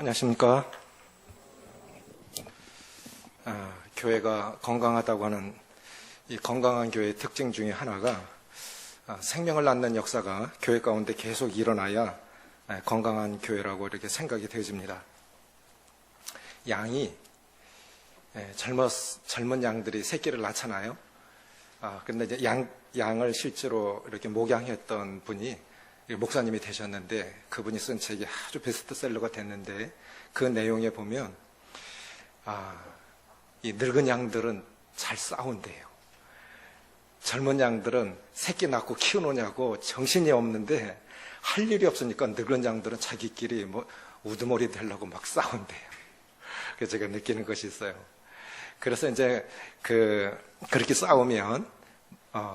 안녕하십니까. 교회가 건강하다고 하는 이 건강한 교회의 특징 중에 하나가 생명을 낳는 역사가 교회 가운데 계속 일어나야 건강한 교회라고 이렇게 생각이 되어집니다. 양이 젊은 양들이 새끼를 낳잖아요. 그런데 이제 양을 실제로 이렇게 목양했던 분이 목사님이 되셨는데, 그분이 쓴 책이 아주 베스트셀러가 됐는데, 그 내용에 보면 이 늙은 양들은 잘 싸운대요. 젊은 양들은 새끼 낳고 키우느냐고 정신이 없는데 할 일이 없으니까 늙은 양들은 자기끼리 우두머리 되려고 막 싸운대요. 그래서 제가 느끼는 것이 있어요. 그래서 이제 그렇게 싸우면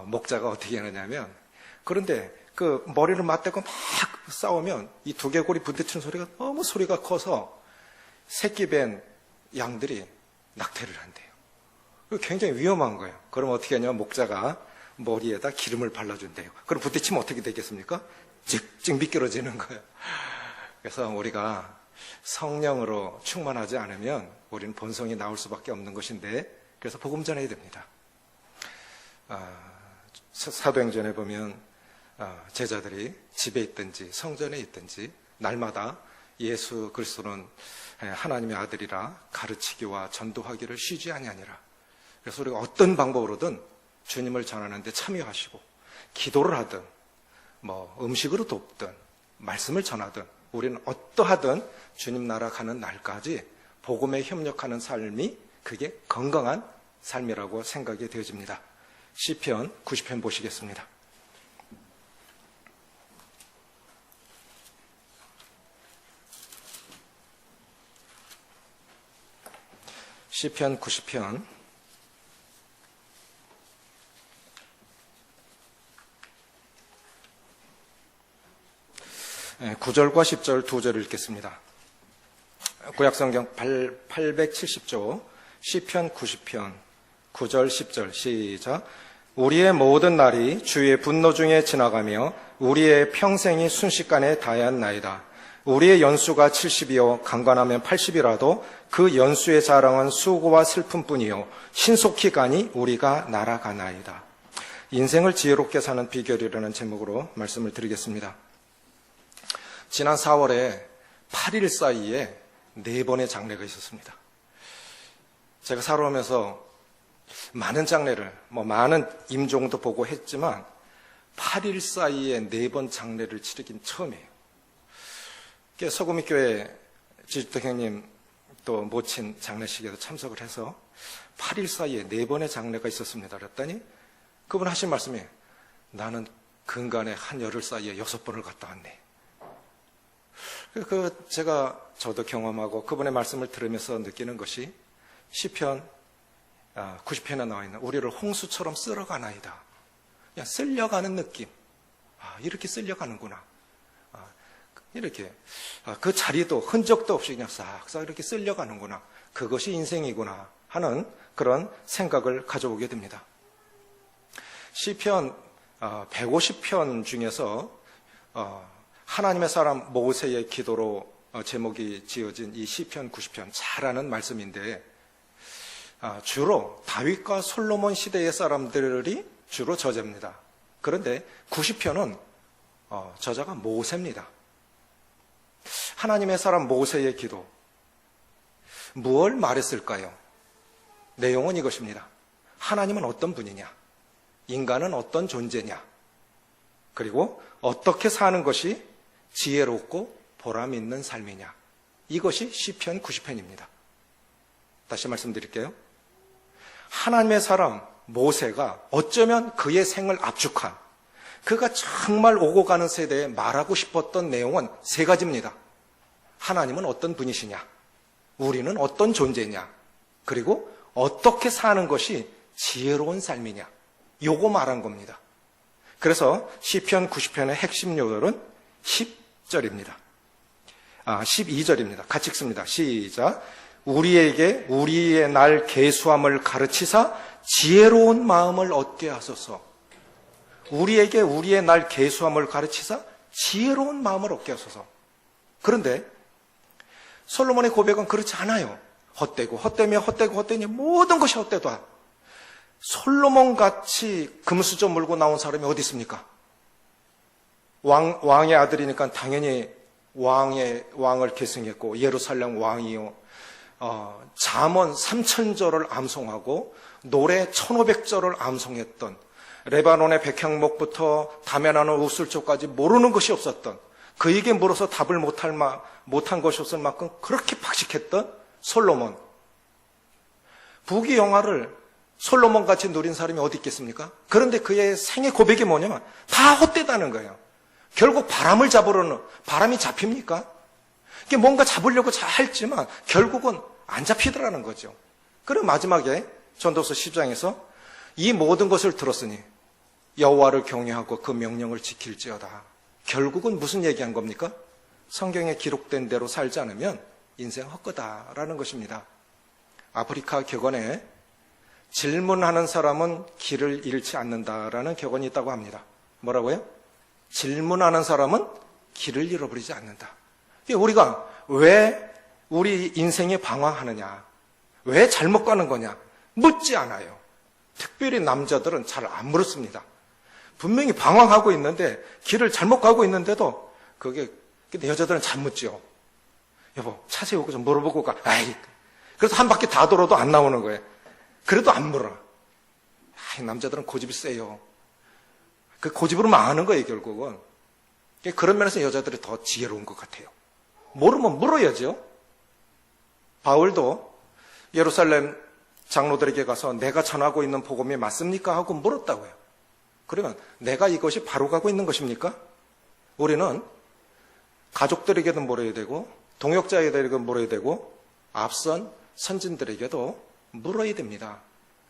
목자가 어떻게 하느냐면, 그런데 그 머리를 맞대고 막 싸우면 이 두개골이 부딪히는 소리가 너무 소리가 커서 새끼 밴 양들이 낙태를 한대요. 굉장히 위험한 거예요. 그럼 어떻게 하냐면 목자가 머리에다 기름을 발라준대요. 그럼 부딪히면 어떻게 되겠습니까? 찍찍 미끄러지는 거예요. 그래서 우리가 성령으로 충만하지 않으면 우리는 본성이 나올 수밖에 없는 것인데, 그래서 복음 전해야 됩니다. 사도행전에 보면 제자들이 집에 있든지 성전에 있든지 날마다 예수 그리스도는 하나님의 아들이라 가르치기와 전도하기를 쉬지 아니하니라. 그래서 우리가 어떤 방법으로든 주님을 전하는데 참여하시고, 기도를 하든 음식으로 돕든 말씀을 전하든, 우리는 어떠하든 주님 나라 가는 날까지 복음에 협력하는 삶이, 그게 건강한 삶이라고 생각이 되어집니다. 시편 90편 보시겠습니다. 시편 90편 9절과 10절 두 절을 읽겠습니다. 구약성경 870조 시편 90편 9절 10절 시작. 우리의 모든 날이 주의 분노 중에 지나가며 우리의 평생이 순식간에 다하였나이다. 우리의 연수가 70이요 강건하면 80이라도 그 연수의 자랑은 수고와 슬픔뿐이요 신속히 가니 우리가 날아가나이다. 인생을 지혜롭게 사는 비결이라는 제목으로 말씀을 드리겠습니다. 지난 4월에 8일 사이에 4번의 장례가 있었습니다. 제가 살아오면서 많은 장례를, 많은 임종도 보고 했지만 8일 사이에 4번 장례를 치르긴 처음이에요. 서구미교회 지주떡 형님 또 모친 장례식에도 참석을 해서 8일 사이에 4번의 장례가 있었습니다. 그랬더니 그분 하신 말씀이, 나는 근간에 한 열흘 사이에 6번을 갔다 왔네. 저도 경험하고 그분의 말씀을 들으면서 느끼는 것이 시편 90편에 나와 있는 우리를 홍수처럼 쓸어가나이다. 그냥 쓸려가는 느낌. 이렇게 쓸려가는구나. 이렇게 그 자리도 흔적도 없이 그냥 싹싹 이렇게 쓸려가는구나. 그것이 인생이구나 하는 그런 생각을 가져오게 됩니다. 시편 150편 중에서 하나님의 사람 모세의 기도로 제목이 지어진 이 시편 90편, 잘 아는 말씀인데, 주로 다윗과 솔로몬 시대의 사람들이 주로 저자입니다. 그런데 90편은 저자가 모세입니다. 하나님의 사람 모세의 기도, 무엇을 말했을까요? 내용은 이것입니다. 하나님은 어떤 분이냐? 인간은 어떤 존재냐? 그리고 어떻게 사는 것이 지혜롭고 보람 있는 삶이냐? 이것이 시편 90편입니다. 다시 말씀드릴게요. 하나님의 사람 모세가 어쩌면 그의 생을 압축한, 그가 정말 오고 가는 세대에 말하고 싶었던 내용은 3가지입니다. 하나님은 어떤 분이시냐? 우리는 어떤 존재냐? 그리고 어떻게 사는 것이 지혜로운 삶이냐? 요거 말한 겁니다. 그래서 시편 90편의 핵심 요절은 10절입니다. 12절입니다. 같이 읽습니다. 시작. 우리에게 우리의 날 계수함을 가르치사 지혜로운 마음을 얻게 하소서. 우리에게 우리의 날 계수함을 가르치사 지혜로운 마음을 얻게 하소서. 그런데 솔로몬의 고백은 그렇지 않아요. 헛되고 헛되며 헛되고 헛되니 모든 것이 헛되다. 솔로몬같이 금수저 물고 나온 사람이 어디 있습니까? 왕의 아들이니까 당연히 왕을 계승했고 예루살렘 왕이요. 잠언 3000절을 암송하고 노래 1500절을 암송했던, 레바논의 백향목부터 담에나는 우슬초까지 모르는 것이 없었던, 그에게 물어서 답을 못한 것이 없을 만큼 그렇게 박식했던 솔로몬. 부귀영화를 솔로몬같이 누린 사람이 어디 있겠습니까? 그런데 그의 생애 고백이 뭐냐면 다 헛되다는 거예요. 결국 바람을 잡으려는, 바람이 잡힙니까? 이게 뭔가 잡으려고 잘 했지만 결국은 안 잡히더라는 거죠. 그리고 마지막에 전도서 10장에서 이 모든 것을 들었으니 여호와를 경외하고 그 명령을 지킬지어다. 결국은 무슨 얘기한 겁니까? 성경에 기록된 대로 살지 않으면 인생 헛거다라는 것입니다. 아프리카 격언에 질문하는 사람은 길을 잃지 않는다라는 격언이 있다고 합니다. 뭐라고요? 질문하는 사람은 길을 잃어버리지 않는다. 우리가 왜 우리 인생에 방황하느냐? 왜 잘못 가는 거냐? 묻지 않아요. 특별히 남자들은 잘 안 물었습니다. 분명히 방황하고 있는데, 길을 잘못 가고 있는데도 근데 여자들은 잘 묻죠. 여보, 차 세우고 좀 물어보고 가. 아이, 그래서 한 바퀴 다 돌아도 안 나오는 거예요. 그래도 안 물어. 남자들은 고집이 세요. 그 고집으로 망하는 거예요, 결국은. 그런 면에서 여자들이 더 지혜로운 것 같아요. 모르면 물어야죠. 바울도 예루살렘 장로들에게 가서 내가 전하고 있는 복음이 맞습니까? 하고 물었다고요. 그러면 내가 이것이 바로 가고 있는 것입니까? 우리는 가족들에게도 물어야 되고 동역자에게도 물어야 되고 앞선 선진들에게도 물어야 됩니다.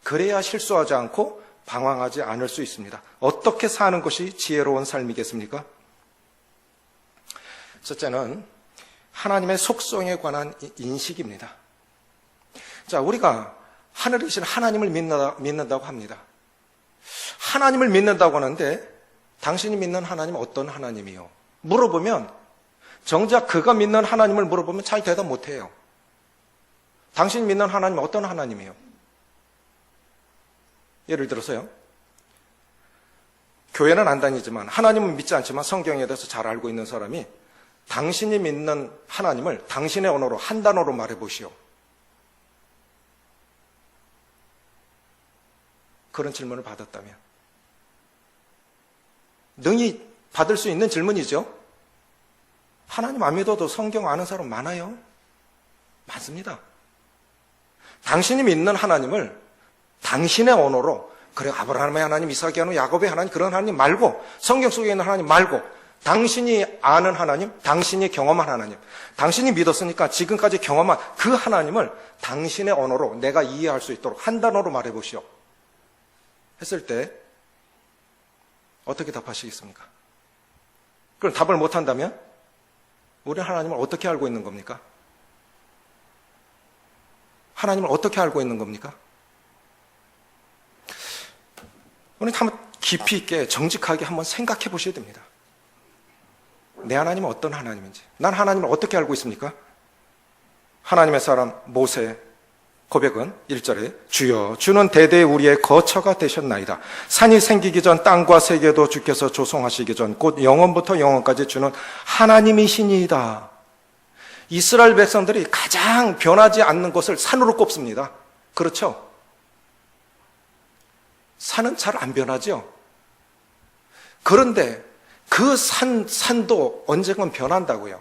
그래야 실수하지 않고 방황하지 않을 수 있습니다. 어떻게 사는 것이 지혜로운 삶이겠습니까? 첫째는 하나님의 속성에 관한 인식입니다. 자, 우리가 하늘에 계신 하나님을 믿는다고 합니다. 하나님을 믿는다고 하는데 당신이 믿는 하나님은 어떤 하나님이요? 물어보면 정작 그가 믿는 하나님을 물어보면 잘 대답 못해요. 당신이 믿는 하나님은 어떤 하나님이요? 예를 들어서요. 교회는 안 다니지만 하나님은 믿지 않지만 성경에 대해서 잘 알고 있는 사람이 당신이 믿는 하나님을 당신의 언어로 한 단어로 말해보시오. 그런 질문을 받았다면 능히 받을 수 있는 질문이죠. 하나님 안 믿어도 성경 아는 사람 많아요. 많습니다. 당신이 믿는 하나님을 당신의 언어로, 그래 아브라함의 하나님, 이삭의 하나님, 야곱의 하나님, 그런 하나님 말고, 성경 속에 있는 하나님 말고 당신이 아는 하나님, 당신이 경험한 하나님, 당신이 믿었으니까 지금까지 경험한 그 하나님을 당신의 언어로 내가 이해할 수 있도록 한 단어로 말해보시오 했을 때 어떻게 답하시겠습니까? 그럼 답을 못한다면 우리는 하나님을 어떻게 알고 있는 겁니까? 하나님을 어떻게 알고 있는 겁니까? 우리는 한번 깊이 있게 정직하게 한번 생각해 보셔야 됩니다. 내 하나님은 어떤 하나님인지, 난 하나님을 어떻게 알고 있습니까? 하나님의 사람 모세 고백은 1절에 주여 주는 대대 우리의 거처가 되셨나이다. 산이 생기기 전 땅과 세계도 주께서 조성하시기 전 곧 영원부터 영원까지 주는 하나님이시니이다. 이스라엘 백성들이 가장 변하지 않는 것을 산으로 꼽습니다. 그렇죠? 산은 잘 안 변하죠? 그런데 그 산도 언젠간 변한다고요.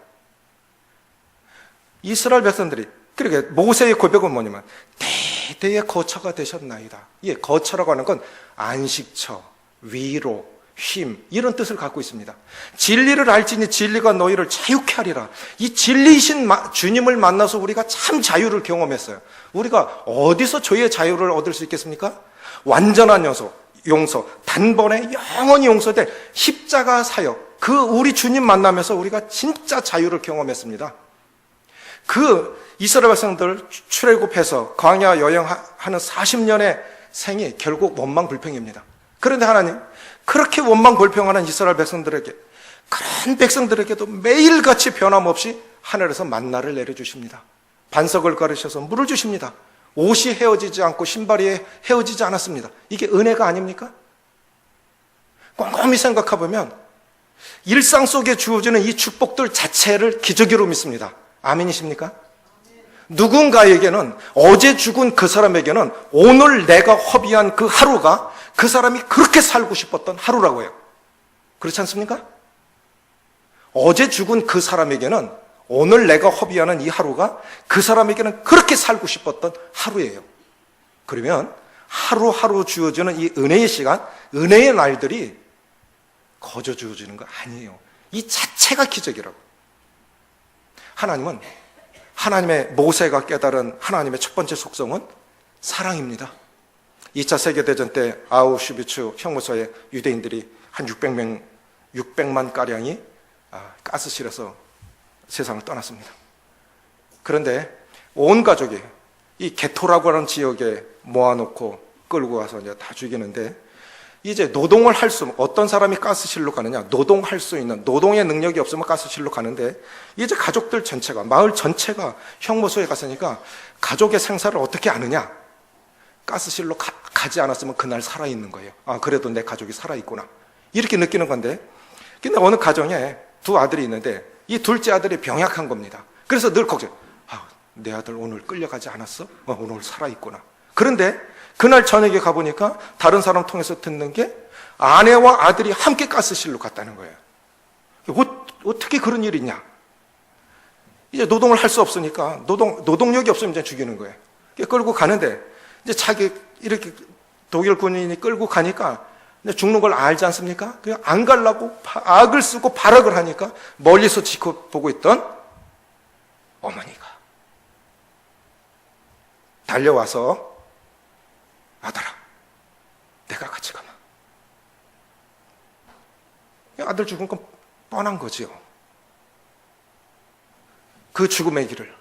이스라엘 백성들이, 그러게 모세의 고백은 뭐냐면 대대의 거처가 되셨나이다. 예, 거처라고 하는 건 안식처, 위로, 쉼 이런 뜻을 갖고 있습니다. 진리를 알지니 진리가 너희를 자유케 하리라. 이 진리이신 주님을 만나서 우리가 참 자유를 경험했어요. 우리가 어디서 저희의 자유를 얻을 수 있겠습니까? 완전한 용서, 단번에 영원히 용서될 십자가 사역, 그 우리 주님 만나면서 우리가 진짜 자유를 경험했습니다. 그 이스라엘 백성들 출애굽해서 광야 여행하는 40년의 생이 결국 원망불평입니다. 그런데 하나님, 그렇게 원망불평하는 이스라엘 백성들에게, 그런 백성들에게도 매일같이 변함없이 하늘에서 만나를 내려주십니다. 반석을 가르셔서 물을 주십니다. 옷이 헤어지지 않고 신발이 헤어지지 않았습니다. 이게 은혜가 아닙니까? 꼼꼼히 생각해보면 일상 속에 주어지는 이 축복들 자체를 기적으로 믿습니다. 아멘이십니까? 누군가에게는, 어제 죽은 그 사람에게는 오늘 내가 허비한 그 하루가 그 사람이 그렇게 살고 싶었던 하루라고 해요. 그렇지 않습니까? 어제 죽은 그 사람에게는 오늘 내가 허비하는 이 하루가 그 사람에게는 그렇게 살고 싶었던 하루예요. 그러면 하루하루 주어지는 이 은혜의 시간, 은혜의 날들이 거저 주어지는 거 아니에요. 이 자체가 기적이라고. 하나님은, 하나님의 모세가 깨달은 하나님의 첫 번째 속성은 사랑입니다. 2차 세계대전 때 아우슈비츠 형무소에 유대인들이 한 600만 가량이 가스실에서 세상을 떠났습니다. 그런데 온 가족이 이 게토라고 하는 지역에 모아놓고 끌고 가서 이제 다 죽이는데, 이제 노동을 할 수, 어떤 사람이 가스실로 가느냐, 노동할 수 있는, 노동의 능력이 없으면 가스실로 가는데, 이제 가족들 전체가, 마을 전체가 형무소에 갔으니까 가족의 생사를 어떻게 아느냐? 가스실로 가지 않았으면 그날 살아있는 거예요. 아, 그래도 내 가족이 살아있구나, 이렇게 느끼는 건데, 근데 어느 가정에 두 아들이 있는데 이 둘째 아들이 병약한 겁니다. 그래서 늘 걱정, 내 아들 오늘 끌려가지 않았어? 오늘 살아있구나. 그런데 그날 저녁에 가보니까 다른 사람 통해서 듣는 게 아내와 아들이 함께 가스실로 갔다는 거예요. 어떻게 그런 일이 있냐? 이제 노동을 할 수 없으니까, 노동력이 없으면 이제 죽이는 거예요. 끌고 가는데, 이제 자기 이렇게 독일 군인이 끌고 가니까 죽는 걸 알지 않습니까? 그냥 안 가려고 악을 쓰고 발악을 하니까 멀리서 지켜보고 있던 어머니가 달려와서, 아들아, 내가 같이 가마. 아들 죽은 건 뻔한 거지요. 그 죽음의 길을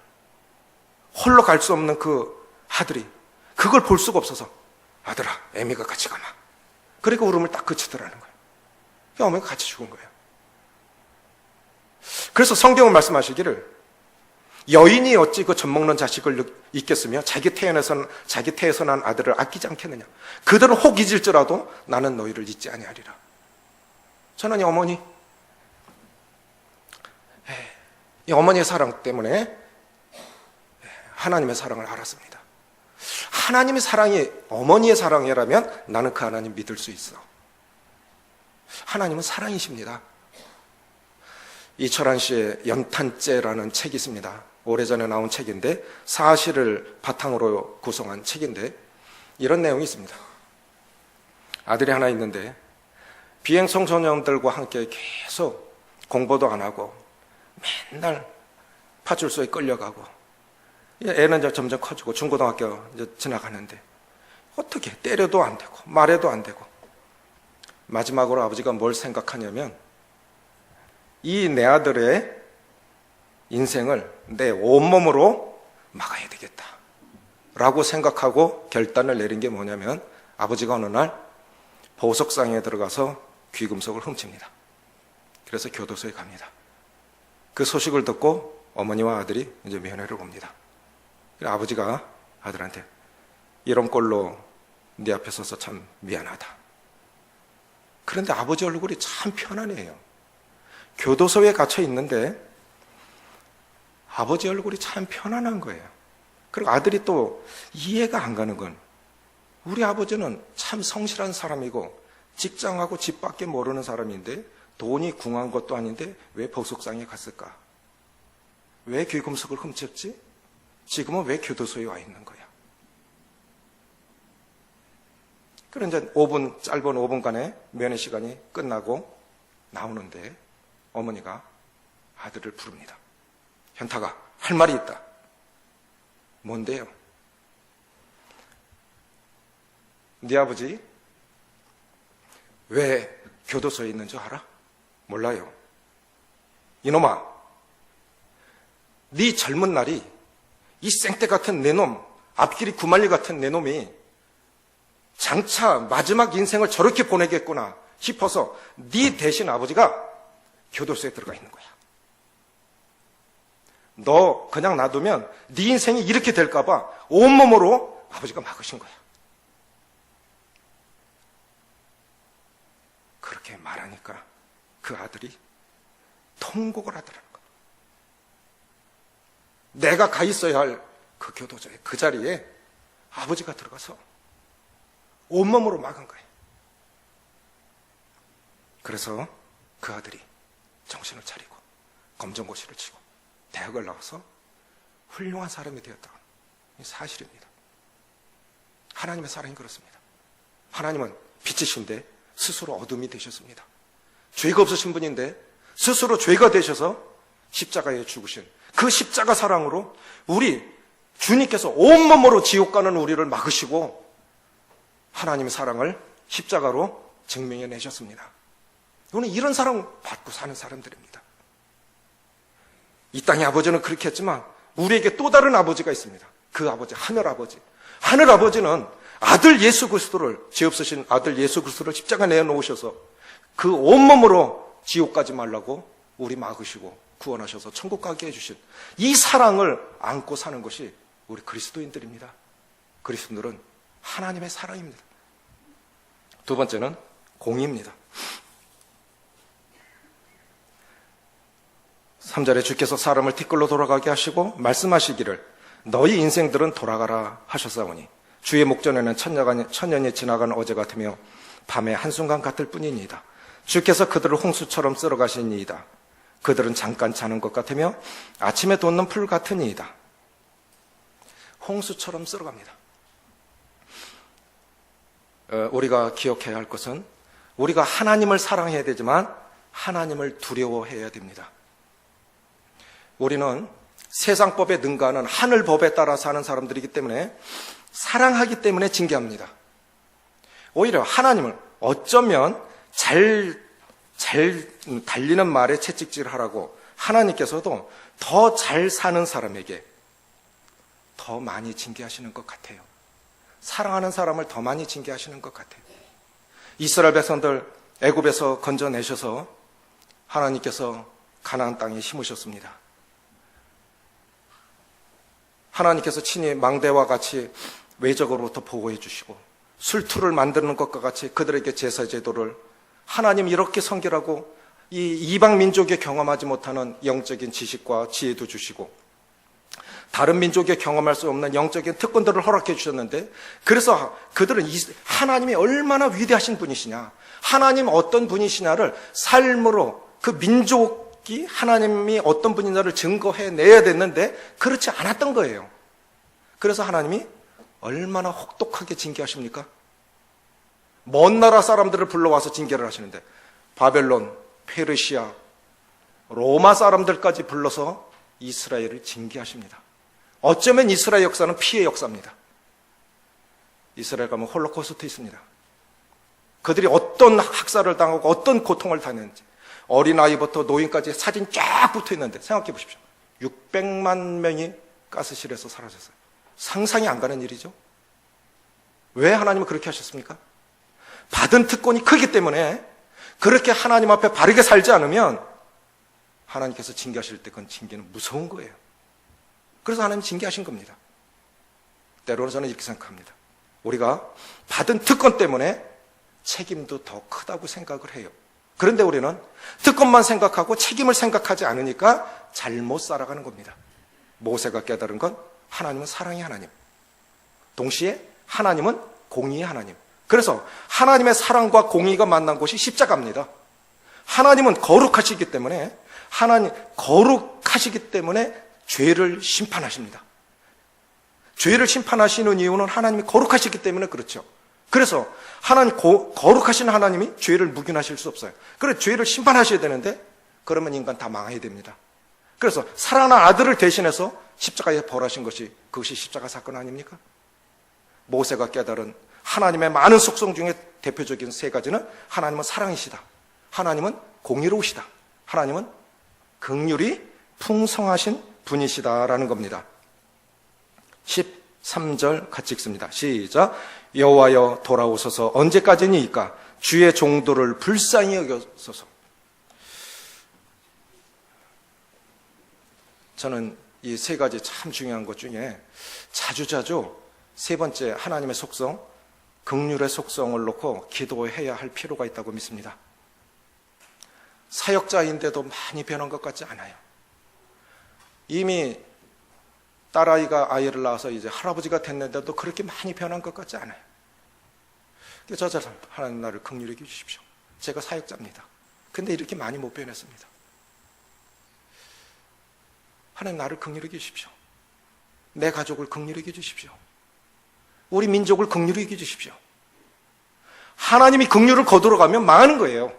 홀로 갈 수 없는 그 아들이 그걸 볼 수가 없어서, 아들아, 애미가 같이 가마. 그러니까 울음을 딱 그치더라는 거예요. 어머니가 같이 죽은 거예요. 그래서 성경은 말씀하시기를, 여인이 어찌 그 젖먹는 자식을 잊겠으며 자기 태에서 난 아들을 아끼지 않겠느냐. 그들은 혹 잊을지라도 나는 너희를 잊지 아니하리라. 저는 이 어머니의 사랑 때문에 하나님의 사랑을 알았습니다. 하나님의 사랑이 어머니의 사랑이라면 나는 그 하나님 믿을 수 있어. 하나님은 사랑이십니다. 이철환 씨의 연탄재라는 책이 있습니다. 오래전에 나온 책인데, 사실을 바탕으로 구성한 책인데, 이런 내용이 있습니다. 아들이 하나 있는데 비행 청소년들과 함께 계속 공부도 안 하고 맨날 파출소에 끌려가고, 애는 이제 점점 커지고 중고등학교 이제 지나가는데 어떻게 때려도 안 되고 말해도 안 되고, 마지막으로 아버지가 뭘 생각하냐면, 이 내 아들의 인생을 내 온몸으로 막아야 되겠다 라고 생각하고 결단을 내린 게 뭐냐면, 아버지가 어느 날 보석상에 들어가서 귀금속을 훔칩니다. 그래서 교도소에 갑니다. 그 소식을 듣고 어머니와 아들이 이제 면회를 옵니다. 아버지가 아들한테, 이런 꼴로 네 앞에 서서 참 미안하다. 그런데 아버지 얼굴이 참 편안해요. 교도소에 갇혀 있는데 아버지 얼굴이 참 편안한 거예요. 그리고 아들이 또 이해가 안 가는 건, 우리 아버지는 참 성실한 사람이고 직장하고 집밖에 모르는 사람인데 돈이 궁한 것도 아닌데 왜 보석상에 갔을까? 왜 귀금속을 훔쳤지? 지금은 왜 교도소에 와 있는 거야? 그런데 이제 짧은 5분간의 면회 시간이 끝나고 나오는데 어머니가 아들을 부릅니다. 현타가, 할 말이 있다. 뭔데요? 네 아버지 왜 교도소에 있는 줄 알아? 몰라요. 이놈아, 네 젊은 날이 이 생떼 같은 내 놈, 앞길이 구말리 같은 내 놈이 장차 마지막 인생을 저렇게 보내겠구나 싶어서 네 대신 아버지가 교도소에 들어가 있는 거야. 너 그냥 놔두면 네 인생이 이렇게 될까 봐 온몸으로 아버지가 막으신 거야. 그렇게 말하니까 그 아들이 통곡을 하더라는 거야. 내가 가 있어야 할 그 교도소에, 그 자리에 아버지가 들어가서 온몸으로 막은 거예요. 그래서 그 아들이 정신을 차리고 검정고시를 치고 대학을 나와서 훌륭한 사람이 되었다는 사실입니다. 하나님의 사랑이 그렇습니다. 하나님은 빛이신데 스스로 어둠이 되셨습니다. 죄가 없으신 분인데 스스로 죄가 되셔서 십자가에 죽으신 그 십자가 사랑으로 우리 주님께서 온몸으로 지옥 가는 우리를 막으시고 하나님의 사랑을 십자가로 증명해 내셨습니다. 우리는 이런 사랑 받고 사는 사람들입니다. 이 땅의 아버지는 그렇게 했지만 우리에게 또 다른 아버지가 있습니다. 그 아버지, 하늘 아버지. 하늘 아버지는 아들 예수 그리스도를, 죄 없으신 아들 예수 그리스도를 십자가 내놓으셔서 그 온몸으로 지옥 가지 말라고 우리 막으시고 구원하셔서 천국 가게 해주신 이 사랑을 안고 사는 것이 우리 그리스도인들입니다. 그리스도인들은 하나님의 사랑입니다. 두 번째는 공의입니다. 3절에 주께서 사람을 티끌로 돌아가게 하시고 말씀하시기를 너희 인생들은 돌아가라 하셨사오니 주의 목전에는 천년이 지나간 어제 같으며 밤의 한순간 같을 뿐이니이다. 주께서 그들을 홍수처럼 쓸어 가시니이다. 그들은 잠깐 자는 것 같으며 아침에 돋는 풀 같으니이다. 홍수처럼 쓸어갑니다. 우리가 기억해야 할 것은 우리가 하나님을 사랑해야 되지만 하나님을 두려워해야 됩니다. 우리는 세상법에 능가하는 하늘법에 따라 사는 사람들이기 때문에 사랑하기 때문에 징계합니다. 오히려 하나님을 어쩌면 잘 달리는 말에 채찍질하라고 하나님께서도 더 잘 사는 사람에게 더 많이 징계하시는 것 같아요. 사랑하는 사람을 더 많이 징계하시는 것 같아요. 이스라엘 백성들 애굽에서 건져내셔서 하나님께서 가나안 땅에 심으셨습니다. 하나님께서 친히 망대와 같이 외적으로부터 보호해 주시고 술투를 만드는 것과 같이 그들에게 제사 제도를 하나님 이렇게 선결하고 이 이방 민족에 경험하지 못하는 영적인 지식과 지혜도 주시고 다른 민족에 경험할 수 없는 영적인 특권들을 허락해 주셨는데 그래서 그들은 하나님이 얼마나 위대하신 분이시냐, 하나님 어떤 분이시냐를 삶으로 그 민족이 하나님이 어떤 분이냐를 증거해내야 됐는데 그렇지 않았던 거예요. 그래서 하나님이 얼마나 혹독하게 징계하십니까? 먼 나라 사람들을 불러와서 징계를 하시는데 바벨론, 페르시아, 로마 사람들까지 불러서 이스라엘을 징계하십니다. 어쩌면 이스라엘 역사는 피해 역사입니다. 이스라엘 가면 홀로코스트 있습니다. 그들이 어떤 학살을 당하고 어떤 고통을 당했는지 어린아이부터 노인까지 사진 쫙 붙어 있는데 생각해 보십시오. 600만 명이 가스실에서 사라졌어요. 상상이 안 가는 일이죠. 왜 하나님은 그렇게 하셨습니까? 받은 특권이 크기 때문에 그렇게 하나님 앞에 바르게 살지 않으면 하나님께서 징계하실 때 그건 징계는 무서운 거예요. 그래서 하나님 징계하신 겁니다. 때로는 저는 이렇게 생각합니다. 우리가 받은 특권 때문에 책임도 더 크다고 생각을 해요. 그런데 우리는 특권만 생각하고 책임을 생각하지 않으니까 잘못 살아가는 겁니다. 모세가 깨달은 건 하나님은 사랑의 하나님, 동시에 하나님은 공의의 하나님. 그래서 하나님의 사랑과 공의가 만난 곳이 십자가입니다. 하나님은 거룩하시기 때문에 죄를 심판하십니다. 죄를 심판하시는 이유는 하나님이 거룩하시기 때문에 그렇죠. 그래서 거룩하신 하나님이 죄를 묵인하실 수 없어요. 그래서 죄를 심판하셔야 되는데 그러면 인간 다 망해야 됩니다. 그래서 사랑하는 아들을 대신해서 십자가에 벌하신 그것이 십자가 사건 아닙니까? 모세가 깨달은 하나님의 많은 속성 중에 대표적인 세 가지는 하나님은 사랑이시다, 하나님은 공의로우시다, 하나님은 긍휼이 풍성하신 분이시다라는 겁니다. 13절 같이 읽습니다. 시작. 여호와여 돌아오소서. 언제까지니이까? 주의 종도를 불쌍히 여겨소서. 저는 이 세 가지 참 중요한 것 중에 자주자주 세 번째 하나님의 속성, 긍휼의 속성을 놓고 기도해야 할 필요가 있다고 믿습니다. 사역자인데도 많이 변한 것 같지 않아요. 이미 딸아이가 아이를 낳아서 이제 할아버지가 됐는데도 그렇게 많이 변한 것 같지 않아요. 저 자신 하나님 나를 긍휼히 여겨 주십시오. 제가 사역자입니다. 근데 이렇게 많이 못 변했습니다. 하나님 나를 긍휼히 여겨 주십시오. 내 가족을 긍휼히 여겨 주십시오. 우리 민족을 긍휼히 여겨 주십시오. 하나님이 긍휼을 거두러 가면 망하는 거예요.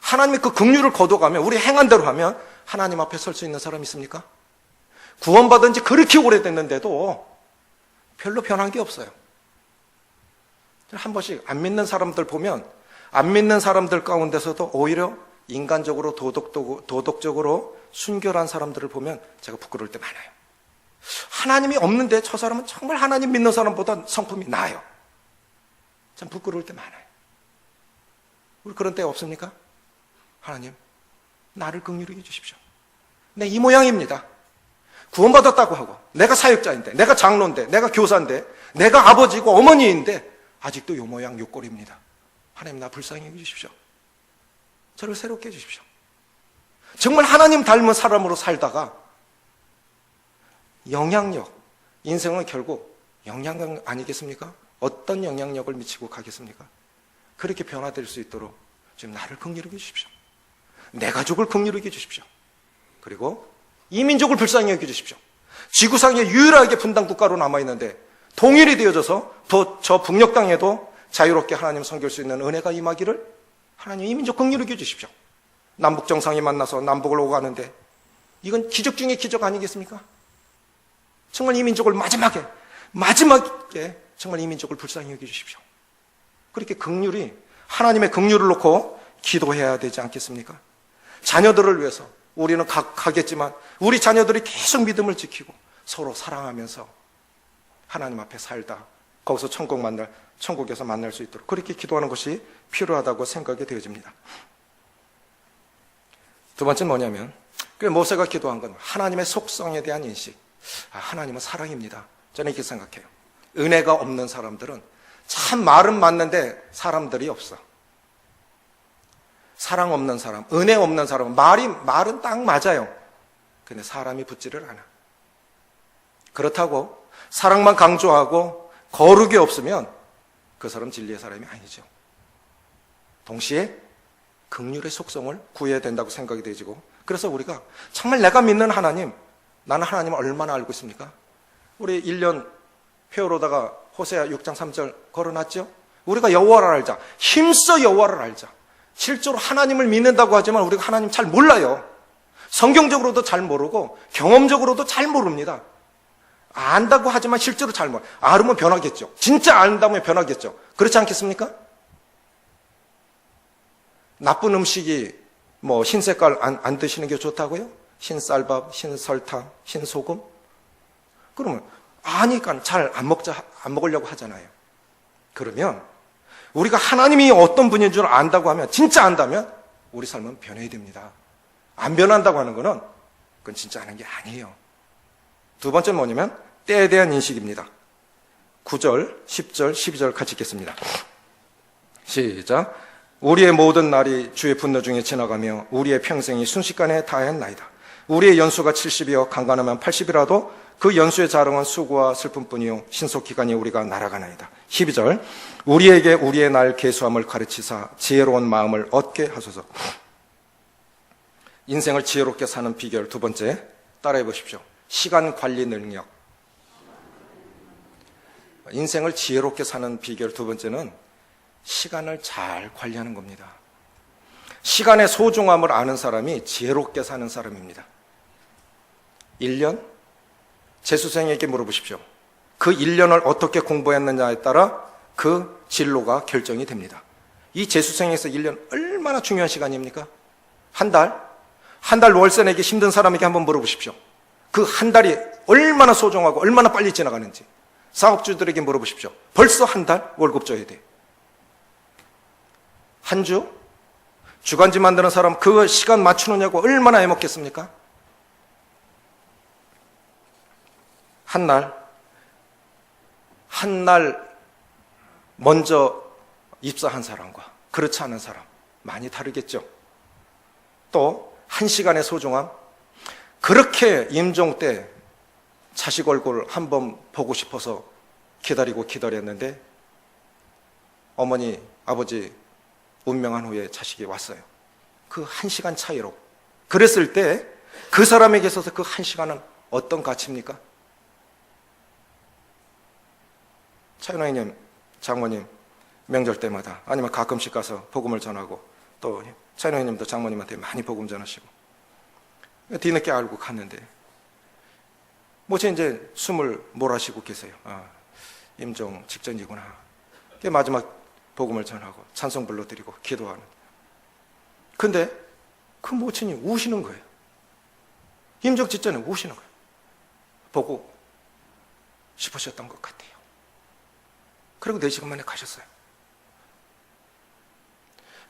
하나님이 그 긍휼을 거둬가면 우리 행한 대로 하면 하나님 앞에 설 수 있는 사람 있습니까? 구원받은 지 그렇게 오래됐는데도 별로 변한 게 없어요. 한 번씩 안 믿는 사람들 보면 안 믿는 사람들 가운데서도 오히려 인간적으로 도덕적으로 순결한 사람들을 보면 제가 부끄러울 때 많아요. 하나님이 없는데 저 사람은 정말 하나님 믿는 사람보다 성품이 나아요. 참 부끄러울 때 많아요. 우리 그런 때 없습니까? 하나님, 나를 긍휼히 여겨 주십시오. 내 이 모양입니다. 구원받았다고 하고 내가 사역자인데, 내가 장로인데, 내가 교사인데, 내가 아버지고 어머니인데 아직도 요 모양 요 꼴입니다. 하나님 나 불쌍히 여겨주십시오. 저를 새롭게 해주십시오. 정말 하나님 닮은 사람으로 살다가 영향력, 인생은 결국 영향력 아니겠습니까? 어떤 영향력을 미치고 가겠습니까? 그렇게 변화될 수 있도록 지금 나를 긍휼히 여겨주십시오. 내 가족을 긍휼히 여겨주십시오. 그리고 이 민족을 불쌍히 여겨주십시오. 지구상에 유일하게 분단 국가로 남아있는데 통일이 되어져서 저 북녘 땅에도 자유롭게 하나님 섬길 수 있는 은혜가 임하기를 하나님 이 민족 긍휼히 여겨주십시오. 남북 정상이 만나서 남북을 오가는데 이건 기적 중에 기적 아니겠습니까? 정말 이 민족을 마지막에 정말 이 민족을 불쌍히 여겨주십시오. 그렇게 긍휼히 하나님의 긍휼을 놓고 기도해야 되지 않겠습니까? 자녀들을 위해서 우리는 가겠지만 우리 자녀들이 계속 믿음을 지키고 서로 사랑하면서 하나님 앞에 살다 거기서 천국에서 만날 수 있도록 그렇게 기도하는 것이 필요하다고 생각이 되어집니다. 두 번째는 뭐냐면 모세가 기도한 건 하나님의 속성에 대한 인식. 하나님은 사랑입니다. 저는 이렇게 생각해요. 은혜가 없는 사람들은 참 말은 맞는데 사람들이 없어. 사랑 없는 사람, 은혜 없는 사람은 말은 딱 맞아요. 근데 사람이 붙지를 않아. 그렇다고 사랑만 강조하고 거룩이 없으면 그 사람 진리의 사람이 아니죠. 동시에 긍휼의 속성을 구해야 된다고 생각이 되지고 그래서 우리가 정말 내가 믿는 하나님, 나는 하나님을 얼마나 알고 있습니까? 우리 1년 회오로다가 호세아 6장 3절 걸어놨죠? 우리가 여호와를 알자. 힘써 여호와를 알자. 실제로 하나님을 믿는다고 하지만 우리가 하나님 잘 몰라요. 성경적으로도 잘 모르고 경험적으로도 잘 모릅니다. 안다고 하지만 실제로 잘 몰라요. 알으면 변하겠죠. 진짜 안다면 변하겠죠. 그렇지 않겠습니까? 나쁜 음식이 흰색깔 안 드시는 게 좋다고요? 흰쌀밥, 흰설탕, 흰소금? 그러면 아니까 잘 안 먹으려고 하잖아요. 그러면 우리가 하나님이 어떤 분인 줄 안다고 하면, 진짜 안다면 우리 삶은 변해야 됩니다. 안 변한다고 하는 거는 그건 진짜 아는 게 아니에요. 두 번째는 뭐냐면 때에 대한 인식입니다. 9절, 10절, 12절 같이 읽겠습니다. 시작. 우리의 모든 날이 주의 분노 중에 지나가며 우리의 평생이 순식간에 다하였나이다. 우리의 연수가 70이요 강간하면 80이라도 그 연수의 자랑은 수고와 슬픔뿐이요 신속기간이 우리가 날아가나이다. 12절. 우리에게 우리의 날 계수함을 가르치사 지혜로운 마음을 얻게 하소서. 인생을 지혜롭게 사는 비결 두 번째 따라해 보십시오. 시간 관리 능력. 인생을 지혜롭게 사는 비결 두 번째는 시간을 잘 관리하는 겁니다. 시간의 소중함을 아는 사람이 지혜롭게 사는 사람입니다. 1년? 재수생에게 물어보십시오. 그 1년을 어떻게 공부했느냐에 따라 그 진로가 결정이 됩니다. 이 재수생에서 1년 얼마나 중요한 시간입니까? 한 달? 한 달 월세 내기 힘든 사람에게 한번 물어보십시오. 그 한 달이 얼마나 소중하고 얼마나 빨리 지나가는지. 사업주들에게 물어보십시오. 벌써 한 달 월급 줘야 돼. 한 주? 주간지 만드는 사람 그 시간 맞추느냐고 얼마나 애먹겠습니까? 한 날 먼저 입사한 사람과 그렇지 않은 사람 많이 다르겠죠. 또 1시간의 소중함, 그렇게 임종 때 자식 얼굴 한번 보고 싶어서 기다렸는데 어머니, 아버지 운명한 후에 자식이 왔어요. 그 1시간 차이로. 그랬을 때 그 사람에게 있어서 그 1시간은 어떤 가치입니까? 차윤아님, 장모님 명절 때마다 아니면 가끔씩 가서 복음을 전하고 또 차윤아님도 장모님한테 많이 복음 전하시고 뒤늦게 알고 갔는데 이제 숨을 몰아쉬고 계세요. 임종 직전이구나. 마지막 복음을 전하고 찬송 불러드리고 기도하는. 근데 그 모친이 우시는 거예요. 임종 직전에 우시는 거예요. 보고 싶으셨던 것 같아요. 그리고 4시간 만에 가셨어요.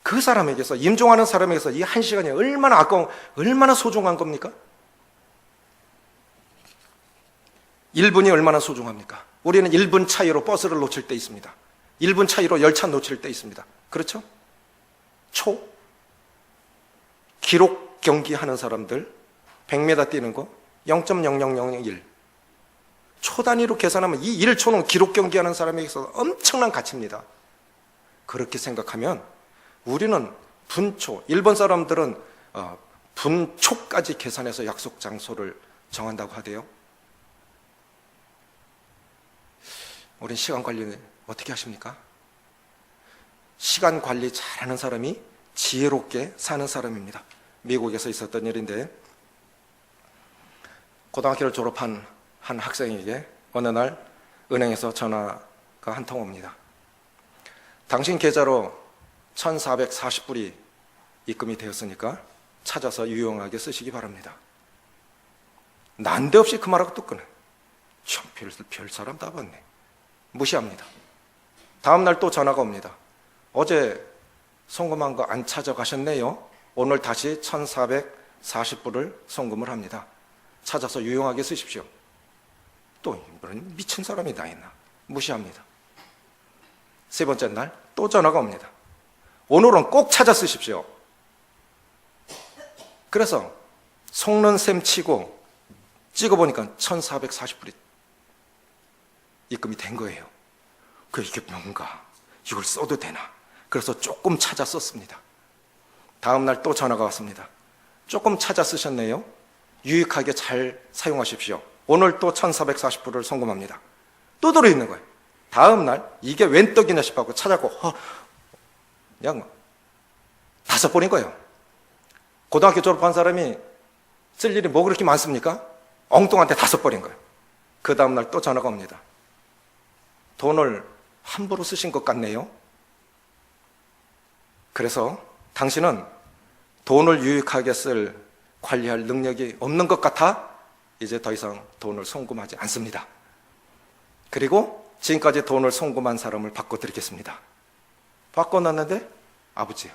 그 사람에게서, 임종하는 사람에게서 이 1시간이 얼마나 아까운, 얼마나 소중한 겁니까? 1분이 얼마나 소중합니까? 우리는 1분 차이로 버스를 놓칠 때 있습니다. 1분 차이로 열차 놓칠 때 있습니다. 그렇죠? 기록 경기 하는 사람들 100m 뛰는 거 0.0001 초 단위로 계산하면 이 1초는 기록 경기 하는 사람에게서 엄청난 가치입니다. 그렇게 생각하면 우리는 분초, 일본 사람들은 분초까지 계산해서 약속 장소를 정한다고 하대요. 우린 시간 관리 어떻게 하십니까? 시간 관리 잘하는 사람이 지혜롭게 사는 사람입니다. 미국에서 있었던 일인데 고등학교를 졸업한 한 학생에게 어느 날 은행에서 전화가 한 통 옵니다. 당신 계좌로 1,440불이 입금이 되었으니까 찾아서 유용하게 쓰시기 바랍니다. 난데없이 그 말하고 또 끊어. 참, 별 사람 다 봤네. 무시합니다. 다음 날 또 전화가 옵니다. 어제 송금한 거 안 찾아가셨네요. 오늘 다시 1,440불을 송금을 합니다. 찾아서 유용하게 쓰십시오. 또 이번엔 미친 사람이 다 있나. 무시합니다. 세 번째 날 또 전화가 옵니다. 오늘은 꼭 찾아 쓰십시오. 그래서 속는 셈 치고 찍어보니까 1,440불이 입금이 된 거예요. 이게 뭔가, 이걸 써도 되나. 그래서 조금 찾아 썼습니다. 다음 날 또 전화가 왔습니다. 조금 찾아 쓰셨네요. 유익하게 잘 사용하십시오. 오늘 또 1,440불을 송금합니다. 또 들어있는 거예요. 다음 날 이게 웬 떡이냐 싶어서 찾아고 그냥 5번인 거예요. 고등학교 졸업한 사람이 쓸 일이 뭐 그렇게 많습니까? 엉뚱한테 5번인 거예요. 그 다음 날 또 전화가 옵니다. 돈을 함부로 쓰신 것 같네요. 그래서 당신은 돈을 유익하게 관리할 능력이 없는 것 같아 이제 더 이상 돈을 송금하지 않습니다. 그리고 지금까지 돈을 송금한 사람을 바꿔드리겠습니다. 바꿔놨는데 아버지요.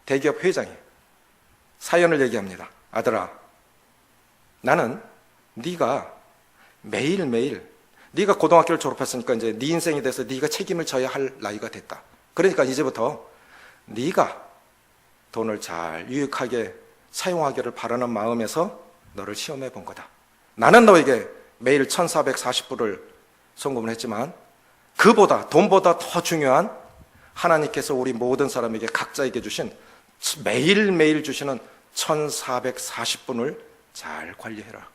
대기업 회장이 사연을 얘기합니다. 아들아, 나는 네가 매일매일 네가 고등학교를 졸업했으니까 이제 네 인생에 대해서 네가 책임을 져야 할 나이가 됐다. 그러니까 이제부터 네가 돈을 잘 유익하게 사용하기를 바라는 마음에서 너를 시험해 본 거다. 나는 너에게 매일 1,440불을 송금을 했지만 돈보다 더 중요한 하나님께서 우리 모든 사람에게 각자에게 주신 매일매일 주시는 1,440분을 잘 관리해라.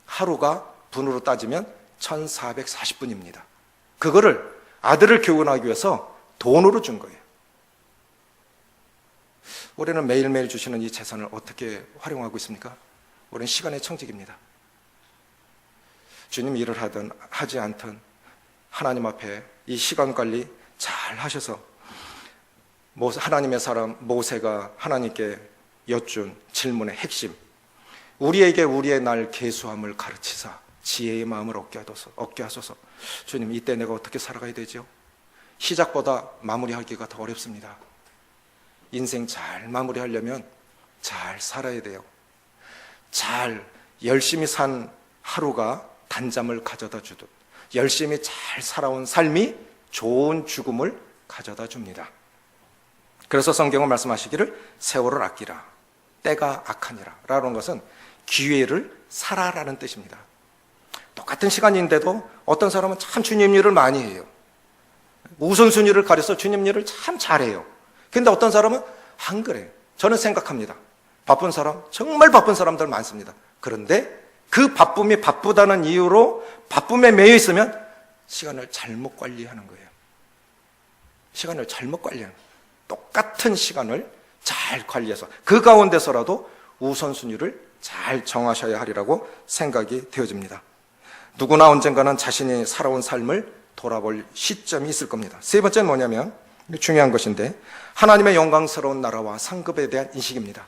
하루가 분으로 따지면 1,440분입니다. 그거를 아들을 교훈하기 위해서 돈으로 준 거예요. 우리는 매일매일 주시는 이 재산을 어떻게 활용하고 있습니까? 우리는 시간의 청직입니다. 주님 일을 하든 하지 않든 하나님 앞에 이 시간 관리 잘 하셔서 하나님의 사람 모세가 하나님께 여쭌 질문의 핵심, 우리에게 우리의 날 계수함을 가르치사 지혜의 마음을 얻게 하소서. 주님, 이때 내가 어떻게 살아가야 되죠? 시작보다 마무리하기가 더 어렵습니다. 인생 잘 마무리하려면 잘 살아야 돼요. 잘 열심히 산 하루가 단잠을 가져다 주듯 열심히 잘 살아온 삶이 좋은 죽음을 가져다 줍니다. 그래서 성경은 말씀하시기를 세월을 아끼라, 때가 악하니라 라는 것은 기회를 살아라는 뜻입니다. 똑같은 시간인데도 어떤 사람은 참 주님 일을 많이 해요. 우선순위를 가려서 주님 일을 참 잘해요. 근데 어떤 사람은 안 그래요. 저는 생각합니다. 바쁜 사람, 정말 바쁜 사람들 많습니다. 그런데 그 바쁨이 바쁘다는 이유로 바쁨에 매여 있으면 시간을 잘못 관리하는 거예요. 시간을 잘못 관리하는 거예요. 똑같은 시간을 잘 관리해서 그 가운데서라도 우선순위를 잘 정하셔야 하리라고 생각이 되어집니다. 누구나 언젠가는 자신이 살아온 삶을 돌아볼 시점이 있을 겁니다. 세 번째는 뭐냐면 중요한 것인데 하나님의 영광스러운 나라와 상급에 대한 인식입니다.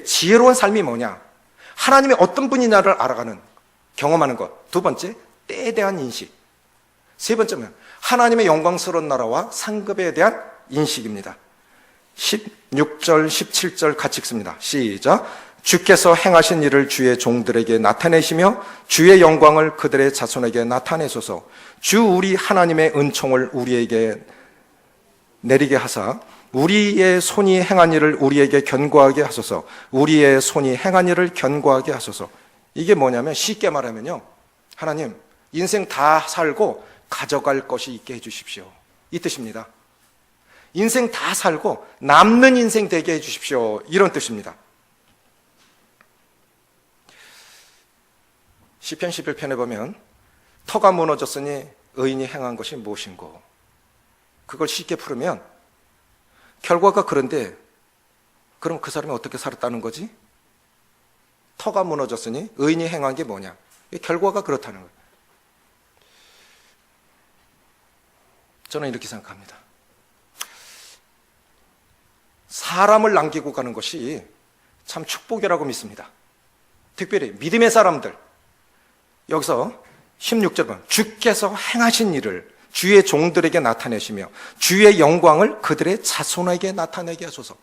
지혜로운 삶이 뭐냐? 하나님이 어떤 분이냐를 알아가는, 경험하는 것. 두 번째, 때에 대한 인식. 세 번째는 하나님의 영광스러운 나라와 상급에 대한 인식입니다. 16절, 17절 같이 읽습니다. 시작. 주께서 행하신 일을 주의 종들에게 나타내시며 주의 영광을 그들의 자손에게 나타내소서. 주 우리 하나님의 은총을 우리에게 내리게 하사 우리의 손이 행한 일을 우리에게 견고하게 하소서. 우리의 손이 행한 일을 견고하게 하소서. 이게 뭐냐면 쉽게 말하면요, 하나님 인생 다 살고 가져갈 것이 있게 해주십시오, 이 뜻입니다. 인생 다 살고 남는 인생 되게 해주십시오, 이런 뜻입니다. 시편 11편에 보면 터가 무너졌으니 의인이 행한 것이 무엇인고, 그걸 쉽게 풀으면 결과가 그런데 그럼 그 사람이 어떻게 살았다는 거지? 터가 무너졌으니 의인이 행한 게 뭐냐? 결과가 그렇다는 거예요. 저는 이렇게 생각합니다. 사람을 남기고 가는 것이 참 축복이라고 믿습니다. 특별히 믿음의 사람들. 여기서 16절은 주께서 행하신 일을 주의 종들에게 나타내시며 주의 영광을 그들의 자손에게 나타내게 하소서.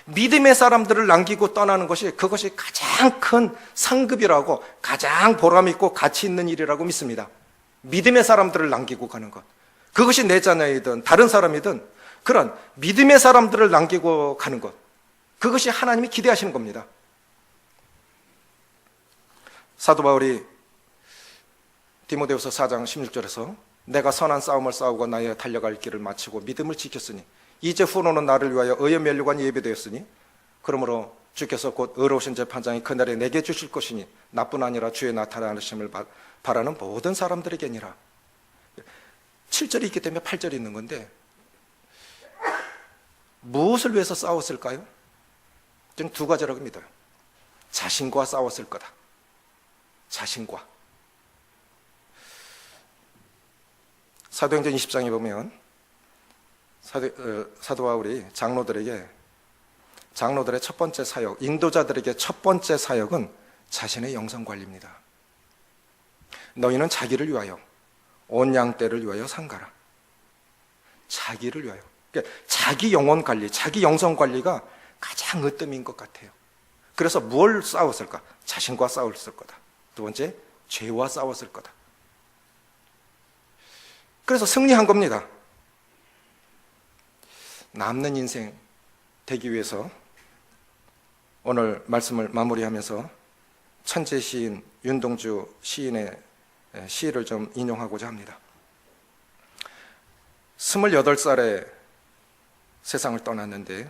믿음의 사람들을 남기고 떠나는 것이, 그것이 가장 큰 상급이라고, 가장 보람있고 가치 있는 일이라고 믿습니다. 믿음의 사람들을 남기고 가는 것, 그것이 내 자녀이든 다른 사람이든 그런 믿음의 사람들을 남기고 가는 것, 그것이 하나님이 기대하시는 겁니다. 사도 바울이 디모데후서 4장 16절에서 내가 선한 싸움을 싸우고 나의 달려갈 길을 마치고 믿음을 지켰으니 이제 후로는 나를 위하여 의의 면류관이 예비되었으니 그러므로 주께서 곧 의로우신 재판장이 그날에 내게 주실 것이니 나뿐 아니라 주의 나타나심을 바라는 모든 사람들에게니라. 7절이 있기 때문에 8절이 있는 건데, 무엇을 위해서 싸웠을까요? 저는 두 가지라고 믿어요. 자신과 싸웠을 거다. 자신과. 사도행전 20장에 보면 사도 바울이 장로들의 첫 번째 사역, 인도자들에게 첫 번째 사역은 자신의 영성관리입니다. 너희는 자기를 위하여 온 양떼를 위하여 상가라. 자기를 위하여. 그러니까 자기 영혼관리, 자기 영성관리가 가장 으뜸인 것 같아요. 그래서 뭘 싸웠을까? 자신과 싸웠을 거다. 두 번째, 죄와 싸웠을 거다. 그래서 승리한 겁니다. 남는 인생 되기 위해서 오늘 말씀을 마무리하면서 천재 시인 윤동주 시인의 시를 좀 인용하고자 합니다. 28살에 세상을 떠났는데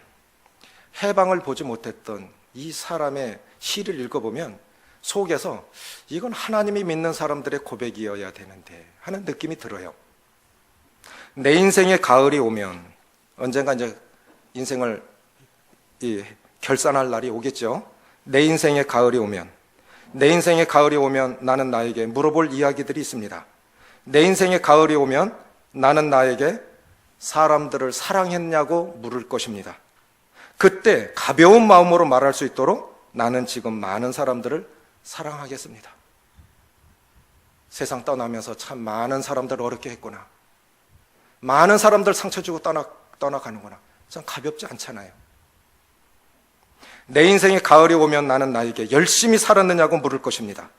해방을 보지 못했던 이 사람의 시를 읽어보면 속에서 이건 하나님이 믿는 사람들의 고백이어야 되는데 하는 느낌이 들어요. 내 인생의 가을이 오면, 언젠가 이제 인생을 결산할 날이 오겠죠. 내 인생의 가을이 오면, 나는 나에게 물어볼 이야기들이 있습니다. 내 인생의 가을이 오면 나는 나에게 사람들을 사랑했냐고 물을 것입니다. 그때 가벼운 마음으로 말할 수 있도록 나는 지금 많은 사람들을 사랑하겠습니다. 세상 떠나면서 참 많은 사람들 어렵게 했구나. 많은 사람들 상처 주고 떠나가는구나. 참 가볍지 않잖아요. 내 인생의 가을이 오면 나는 나에게 열심히 살았느냐고 물을 것입니다.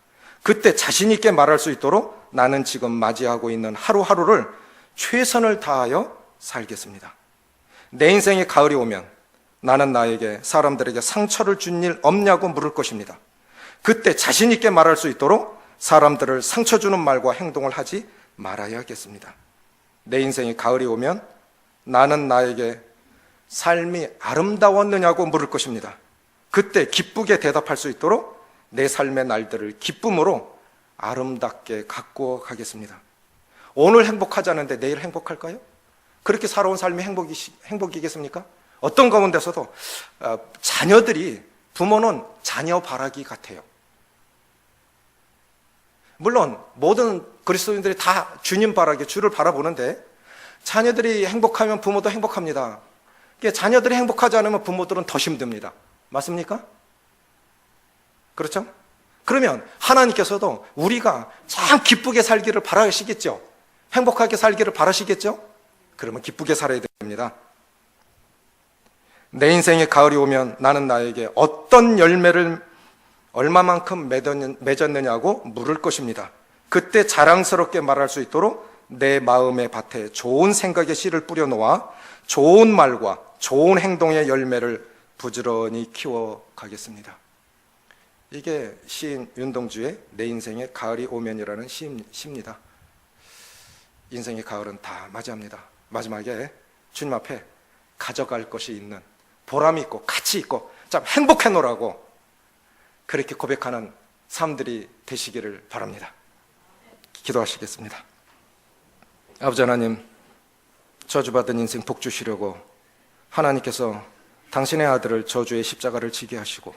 그때 자신 있게 말할 수 있도록 나는 지금 맞이하고 있는 하루하루를 최선을 다하여 살겠습니다. 내 인생의 가을이 오면 나는 나에게 사람들에게 상처를 준 일 없냐고 물을 것입니다. 그때 자신 있게 말할 수 있도록 사람들을 상처 주는 말과 행동을 하지 말아야겠습니다. 내 인생의 가을이 오면 나는 나에게 삶이 아름다웠느냐고 물을 것입니다. 그때 기쁘게 대답할 수 있도록 내 삶의 날들을 기쁨으로 아름답게 갖고 가겠습니다. 오늘 행복하지 않은데 내일 행복할까요? 그렇게 살아온 삶이 행복이겠습니까? 어떤 가운데서도 자녀들이 부모는 자녀 바라기 같아요. 물론 모든 그리스도인들이 다 주님 바라기, 주를 바라보는데 자녀들이 행복하면 부모도 행복합니다. 자녀들이 행복하지 않으면 부모들은 더 힘듭니다. 맞습니까? 그렇죠? 그러면 하나님께서도 우리가 참 기쁘게 살기를 바라시겠죠? 행복하게 살기를 바라시겠죠? 그러면 기쁘게 살아야 됩니다. 내 인생의 가을이 오면 나는 나에게 어떤 열매를 얼마만큼 맺었느냐고 물을 것입니다. 그때 자랑스럽게 말할 수 있도록 내 마음의 밭에 좋은 생각의 씨를 뿌려놓아 좋은 말과 좋은 행동의 열매를 부지런히 키워가겠습니다. 이게 시인 윤동주의 내 인생의 가을이 오면이라는 시입니다. 인생의 가을은 다 맞이합니다. 마지막에 주님 앞에 가져갈 것이 있는, 보람이 있고 가치 있고 참 행복해노라고 그렇게 고백하는 삶들이 되시기를 바랍니다. 기도하시겠습니다. 아버지 하나님, 저주받은 인생 복 주시려고 하나님께서 당신의 아들을 저주의 십자가를 지게 하시고,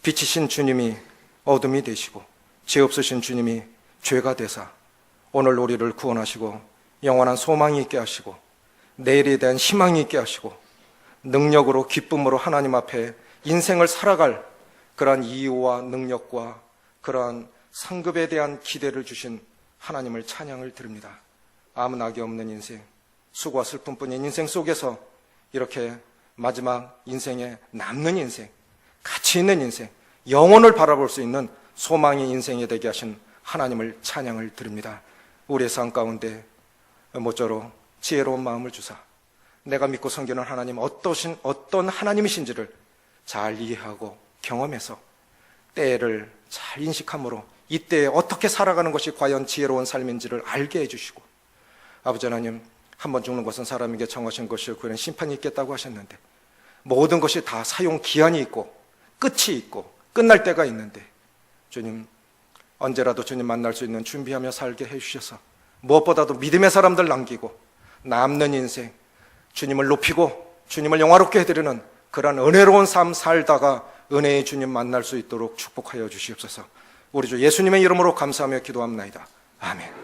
빛이신 주님이 어둠이 되시고 죄 없으신 주님이 죄가 되사 오늘 우리를 구원하시고 영원한 소망이 있게 하시고 내일에 대한 희망이 있게 하시고 능력으로 기쁨으로 하나님 앞에 인생을 살아갈 그러한 이유와 능력과 그러한 상급에 대한 기대를 주신 하나님을 찬양을 드립니다. 아무 낙이 없는 인생, 수고와 슬픔뿐인 인생 속에서 이렇게 마지막 인생에 남는 인생, 가치 있는 인생, 영혼을 바라볼 수 있는 소망의 인생이 되게 하신 하나님을 찬양을 드립니다. 우리의 삶 가운데 모쪼록 지혜로운 마음을 주사 내가 믿고 섬기는 하나님 어떤 하나님이신지를 잘 이해하고 경험해서 때를 잘 인식함으로 이때에 어떻게 살아가는 것이 과연 지혜로운 삶인지를 알게 해주시고, 아버지 하나님, 한번 죽는 것은 사람에게 정하신 것이요 그는 심판이 있겠다고 하셨는데 모든 것이 다 사용 기한이 있고 끝이 있고 끝날 때가 있는데 주님, 언제라도 주님 만날 수 있는 준비하며 살게 해주셔서 무엇보다도 믿음의 사람들 남기고 남는 인생 주님을 높이고 주님을 영화롭게 해드리는 그러한 은혜로운 삶 살다가 은혜의 주님 만날 수 있도록 축복하여 주시옵소서. 우리 주 예수님의 이름으로 감사하며 기도합나이다. 아멘.